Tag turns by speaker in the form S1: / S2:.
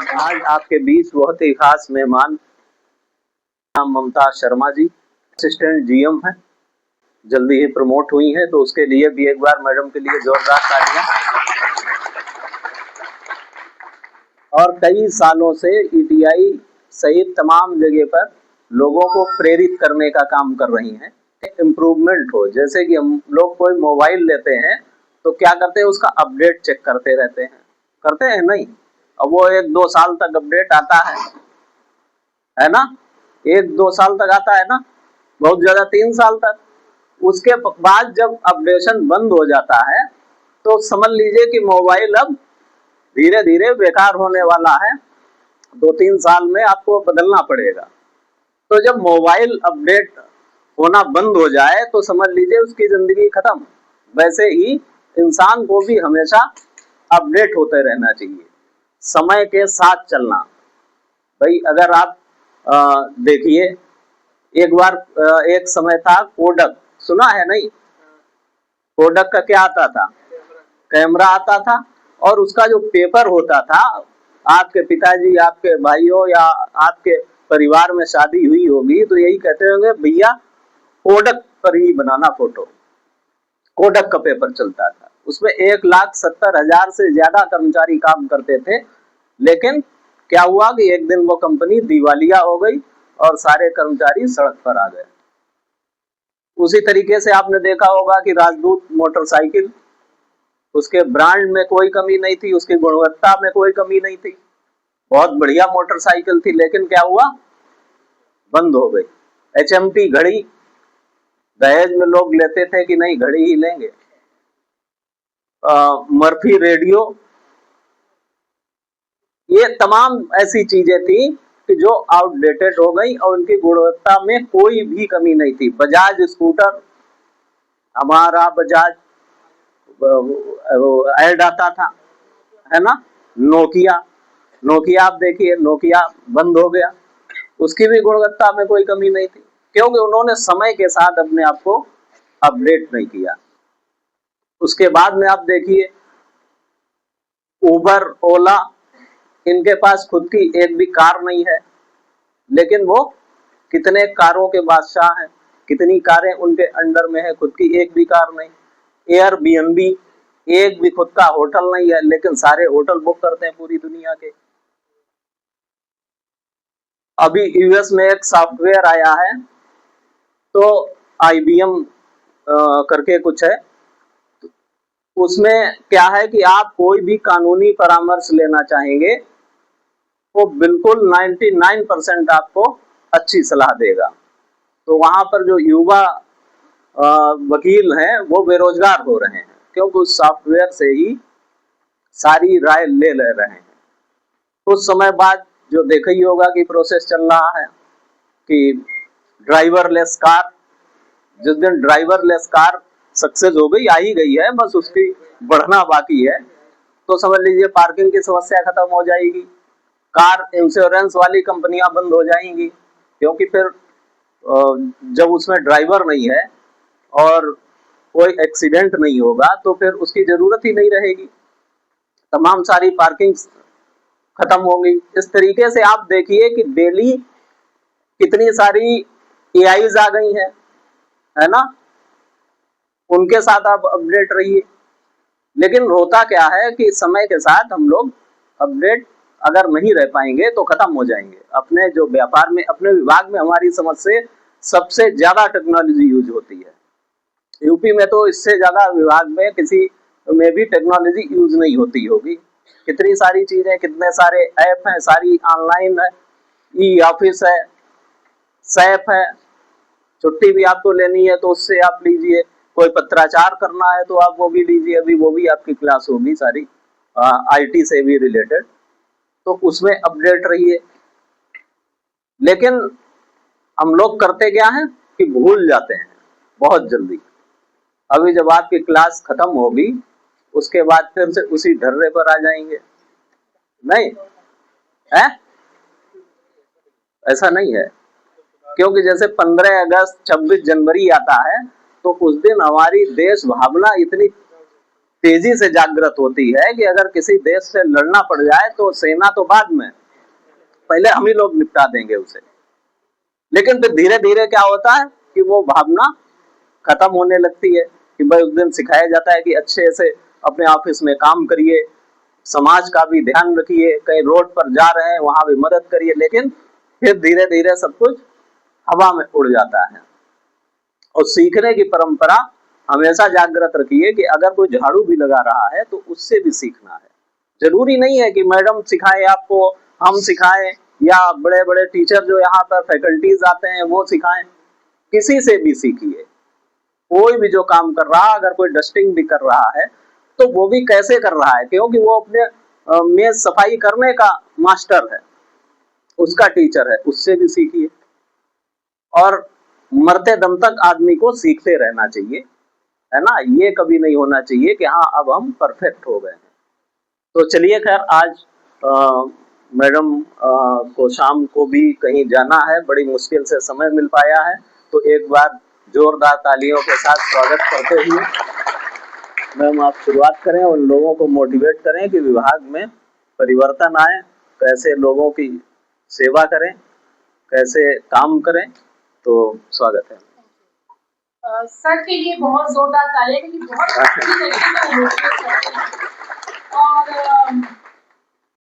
S1: आज आपके बीच बहुत ही खास मेहमान, नाम ममता शर्मा जी, असिस्टेंट जीएम है, जल्दी ही प्रमोट हुई हैं, तो उसके लिए भी एक बार मैडम के लिए जोरदार तालियां। और कई सालों से ईटीआई सहित तमाम जगह पर लोगों को प्रेरित करने का काम कर रही हैं, इम्प्रूवमेंट हो। जैसे कि हम लोग कोई मोबाइल लेते हैं तो क्या करते हैं, उसका अपडेट चेक करते रहते हैं, करते हैं नहीं? अब वो 1-2 साल तक अपडेट आता है ना, 1-2 साल तक आता है ना, बहुत ज्यादा 3 साल तक। उसके बाद जब अपडेशन बंद हो जाता है तो समझ लीजिए कि मोबाइल अब धीरे धीरे बेकार होने वाला है, 2-3 साल में आपको बदलना पड़ेगा। तो जब मोबाइल अपडेट होना बंद हो जाए तो समझ लीजिए उसकी जिंदगी खत्म। वैसे ही इंसान को भी हमेशा अपडेट होते रहना चाहिए, समय के साथ चलना। भाई अगर आप देखिए, एक बार एक समय था कोडक, सुना है नहीं? कोडक का क्या आता था? कैमरा आता था, और उसका जो पेपर होता था, आपके पिताजी, आपके भाइयों या आपके परिवार में शादी हुई होगी तो यही कहते होंगे, भैया कोडक पर ही बनाना फोटो। कोडक का पेपर चलता था, उसमें 1,70,000 से ज्यादा कर्मचारी काम करते थे। लेकिन क्या हुआ कि एक दिन वो कंपनी दिवालिया हो गई और सारे कर्मचारी सड़क पर आ गए। उसी तरीके से आपने देखा होगा कि राजदूत मोटरसाइकिल, उसके ब्रांड में कोई कमी नहीं थी, उसकी गुणवत्ता में कोई कमी नहीं थी, बहुत बढ़िया मोटरसाइकिल थी, लेकिन क्या हुआ, बंद हो गई। एचएमटी घड़ी, दहेज में लोग लेते थे कि नहीं घड़ी ही लेंगे। मर्फी रेडियो, ये तमाम ऐसी चीजें थी कि जो आउटडेटेड हो गई और उनकी गुणवत्ता में कोई भी कमी नहीं थी। बजाज स्कूटर, हमारा बजाज ऐड आता था, है ना। नोकिया, नोकिया आप देखिए, नोकिया बंद हो गया, उसकी भी गुणवत्ता में कोई कमी नहीं थी, क्योंकि उन्होंने समय के साथ अपने आप को अपडेट नहीं किया। उसके बाद में आप देखिए उबर, ओला, इनके पास खुद की एक भी कार नहीं है, लेकिन वो कितने कारों के बादशाह हैं, कितनी कारें उनके अंडर में है, खुद की एक भी कार नहीं। एयरबीएनबी, एक भी खुद का होटल नहीं है, लेकिन सारे होटल बुक करते हैं पूरी दुनिया के। अभी यूएस में एक सॉफ्टवेयर आया है, तो आईबीएम करके कुछ है, उसमें क्या है कि आप कोई भी कानूनी परामर्श लेना चाहेंगे वो बिल्कुल 99% आपको अच्छी सलाह देगा। तो वहां पर जो युवा वकील हैं वो बेरोजगार हो रहे हैं, क्योंकि उस सॉफ्टवेयर से ही सारी राय ले रहे हैं। कुछ समय बाद जो देखा ही होगा कि प्रोसेस चल रहा है कि ड्राइवरलेस कार, जिस दिन ड्राइवरलेस कार सक्सेस हो गई, आ ही गई है, बस उसकी बढ़ना बाकी है, तो समझ लीजिए पार्किंग की समस्या खत्म हो जाएगी, कार इंश्योरेंस वाली कंपनियां बंद हो जाएंगी, क्योंकि फिर जब उसमें ड्राइवर नहीं है और कोई एक्सीडेंट नहीं होगा तो फिर उसकी जरूरत ही नहीं रहेगी, तमाम सारी पार्किंग खत्म होंगी। इस तरीके से आप देखिए कि डेली कितनी सारी एआईज आ गई है ना, उनके साथ आप अपडेट रहिए। लेकिन होता क्या है कि समय के साथ हम लोग अपडेट अगर नहीं रह पाएंगे तो खत्म हो जाएंगे। अपने जो व्यापार में, अपने विभाग में हमारी समझ से सबसे ज्यादा टेक्नोलॉजी यूज होती है। यूपी में तो इससे ज्यादा विभाग में किसी में भी टेक्नोलॉजी यूज नहीं होती होगी। कितनी सारी चीजें, कितने सारे ऐप हैं, सारी ऑनलाइन है, ई ऑफिस है, सैप है, छुट्टी भी आपको लेनी है तो उससे आप लीजिए, कोई पत्राचार करना है तो आप वो भी लीजिए, अभी वो भी आपकी क्लास होगी सारी आईटी से भी रिलेटेड, तो उसमें अपडेट रहिए। लेकिन हम लोग करते क्या है कि भूल जाते हैं बहुत जल्दी। अभी जब आपकी क्लास खत्म होगी उसके बाद फिर से उसी ढर्रे पर आ जाएंगे, नहीं है? ऐसा नहीं है, क्योंकि जैसे 15 अगस्त 26 जनवरी आता है तो उस दिन हमारी देश भावना इतनी तेजी से जागृत होती है कि अगर किसी देश से लड़ना पड़ जाए तो सेना तो बाद में, पहले हम ही लोग निपटा देंगे उसे। लेकिन फिर धीरे धीरे क्या होता है कि वो भावना खत्म होने लगती है कि भाई उस दिन सिखाया जाता है कि अच्छे से अपने ऑफिस में काम करिए, समाज का भी ध्यान रखिए, कहीं रोड पर जा रहे हैं वहां भी मदद करिए, लेकिन फिर धीरे धीरे सब कुछ हवा में उड़ जाता है। और सीखने की परंपरा हमेशा जागृत रखिए कि अगर कोई झाड़ू भी लगा रहा है तो उससे भी सीखना है। जरूरी नहीं है कि मैडम सिखाए आपको, हम सिखाएं, या बड़े बड़े टीचर जो यहाँ पर फैकल्टीज आते हैं वो सिखाएं, किसी से भी सीखिए। कोई भी जो काम कर रहा, अगर कोई डस्टिंग भी कर रहा है तो वो भी कैसे कर रहा है, क्योंकि वो अपने मेज सफाई करने का मास्टर है, उसका टीचर है, उससे भी सीखिए। और मरते दम तक आदमी को सीखते रहना चाहिए, है ना। ये कभी नहीं होना चाहिए कि हाँ अब हम परफेक्ट हो गए हैं। तो चलिए खैर, आज मैडम को शाम को भी कहीं जाना है, बड़ी मुश्किल से समय मिल पाया है, तो एक बार जोरदार तालियों के साथ स्वागत करते हुए मैम आप शुरुआत करें और लोगों को मोटिवेट करें कि विभाग में परिवर्तन आए, कैसे लोगों की सेवा करें, कैसे काम करें। तो स्वागत है।
S2: सर के लिए बहुत जोरदार तालियां, क्योंकि बहुत अच्छी तरीके से और